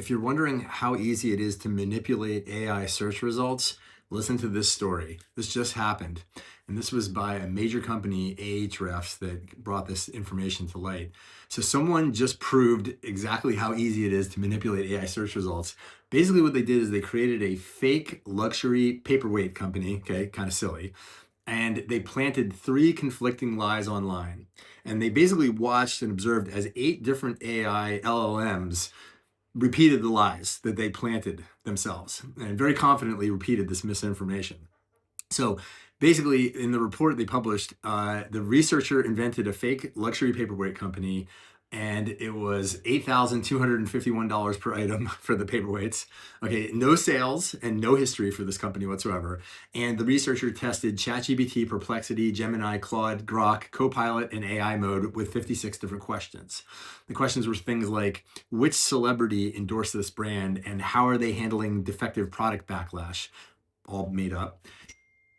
If you're wondering how easy it is to manipulate AI search results, listen to this story. This just happened. And this was by a major company, Ahrefs, that brought this information to light. So someone just proved exactly how easy it is to manipulate AI search results. Basically what they did is they created a fake luxury paperweight company, okay, kind of silly, and they planted three conflicting lies online. And they basically watched and observed as 8 different AI LLMs repeated the lies that they planted themselves and very confidently repeated this misinformation. So basically, in the report they published, the researcher invented a fake luxury paperweight company, and it was $8,251 per item for the paperweights. Okay, no sales and no history for this company whatsoever. And the researcher tested ChatGPT, Perplexity, Gemini, Claude, Grok, Copilot, and AI mode with 56 different questions. The questions were things like, which celebrity endorsed this brand, and how are they handling defective product backlash? All made up.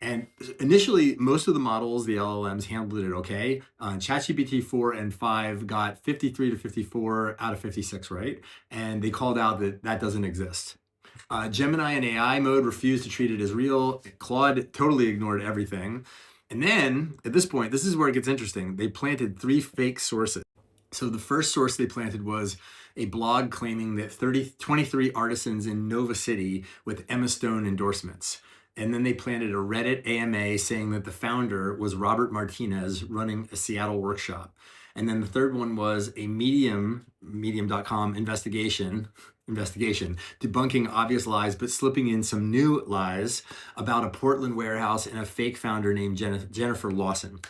And initially, most of the models, the LLMs, handled it okay. ChatGPT 4 and 5 got 53 to 54 out of 56 right, and they called out that that doesn't exist. Gemini in AI mode refused to treat it as real. Claude totally ignored everything. And then, at this point, this is where it gets interesting. They planted 3 fake sources. So the first source they planted was a blog claiming that 23 artisans in Nova City with Emma Stone endorsements. And then they planted a Reddit AMA saying that the founder was Robert Martinez running a Seattle workshop. And then the third one was a medium.com investigation debunking obvious lies, but slipping in some new lies about a Portland warehouse and a fake founder named Jennifer Lawson.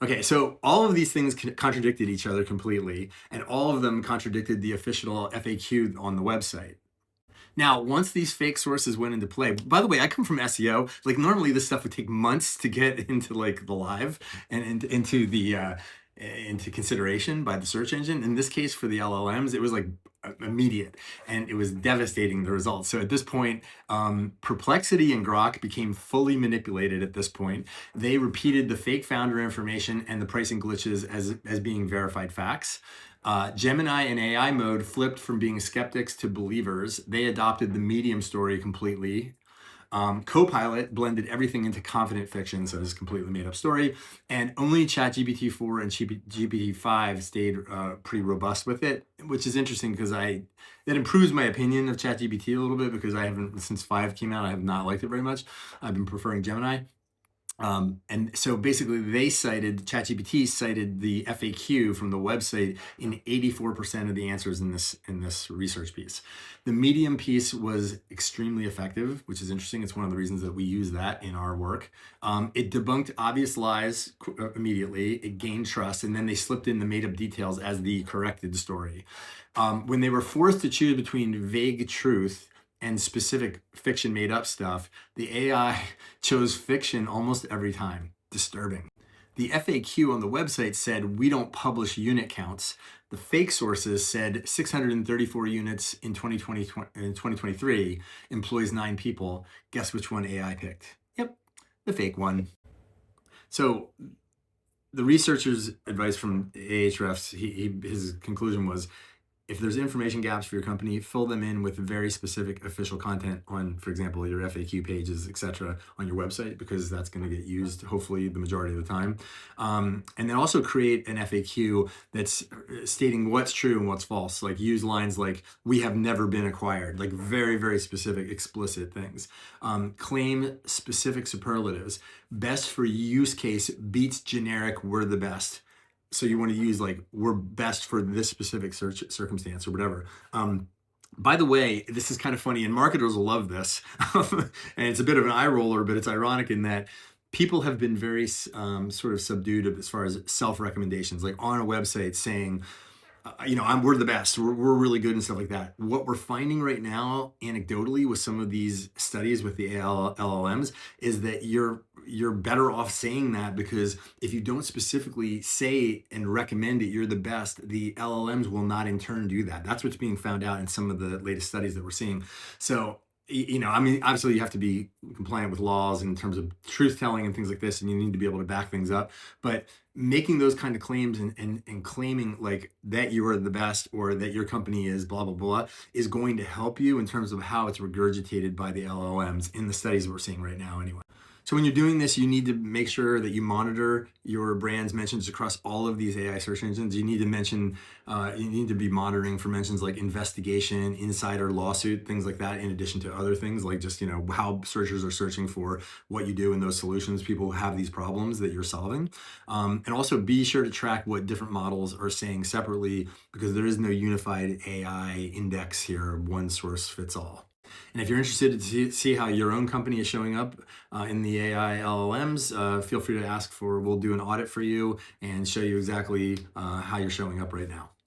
Okay, so all of these things contradicted each other completely, and all of them contradicted the official FAQ on the website. Now, once these fake sources went into play, by the way, I come from SEO. Like normally this stuff would take months to get into like the live and into the into consideration by the search engine. In this case, for the LLMs, it was like immediate, and it was devastating, the results. So at this point, Perplexity and Grok became fully manipulated at this point. They repeated the fake founder information and the pricing glitches as being verified facts. Gemini in AI mode flipped from being skeptics to believers. They adopted the medium story completely. Copilot blended everything into confident fiction, so it's a completely made up story. And only ChatGPT 4 and GPT 5 stayed pretty robust with it, which is interesting because it improves my opinion of ChatGPT a little bit, because I haven't, since 5 came out, I have not liked it very much. I've been preferring Gemini. And so basically ChatGPT cited the FAQ from the website in 84% of the answers in this research piece. The medium piece was extremely effective, which is interesting. It's one of the reasons that we use that in our work. It debunked obvious lies immediately. It gained trust, and then they slipped in the made up details as the corrected story. When they were forced to choose between vague truth and specific fiction made up stuff, the AI chose fiction almost every time. Disturbing. The FAQ on the website said, we don't publish unit counts. The fake sources said 634 units in 2023, employs 9 people. Guess which one AI picked? Yep, the fake one. So the researcher's advice from Ahrefs, his conclusion was, if there's information gaps for your company, fill them in with very specific official content on, for example, your FAQ pages, etc., on your website, because that's going to get used hopefully the majority of the time. And then also create an FAQ that's stating what's true and what's false. Like use lines like, we have never been acquired, like very, very specific, explicit things. Claim specific superlatives. Best for use case beats generic, we're the best. So you want to use like, we're best for this specific circumstance or whatever. By the way, this is kind of funny, and marketers will love this. And it's a bit of an eye roller, but it's ironic in that people have been very sort of subdued as far as self-recommendations, like on a website saying, we're the best, we're really good and stuff like that. What we're finding right now, anecdotally, with some of these studies with the LLMs, is that you're better off saying that, because if you don't specifically say and recommend that you're the best, the LLMs will not in turn do that. That's what's being found out in some of the latest studies that we're seeing. So I mean, obviously you have to be compliant with laws in terms of truth telling and things like this, and you need to be able to back things up. But making those kind of claims and claiming like that you are the best or that your company is blah, blah, blah is going to help you in terms of how it's regurgitated by the LLMs in the studies we're seeing right now anyway. So when you're doing this, you need to make sure that you monitor your brand's mentions across all of these AI search engines. You need to you need to be monitoring for mentions like investigation, insider, lawsuit, things like that, in addition to other things like just, how searchers are searching for what you do in those solutions. People have these problems that you're solving. And also be sure to track what different models are saying separately, because there is no unified AI index here, one source fits all. And if you're interested to see how your own company is showing up in the AI LLMs, feel free to ask we'll do an audit for you and show you exactly how you're showing up right now.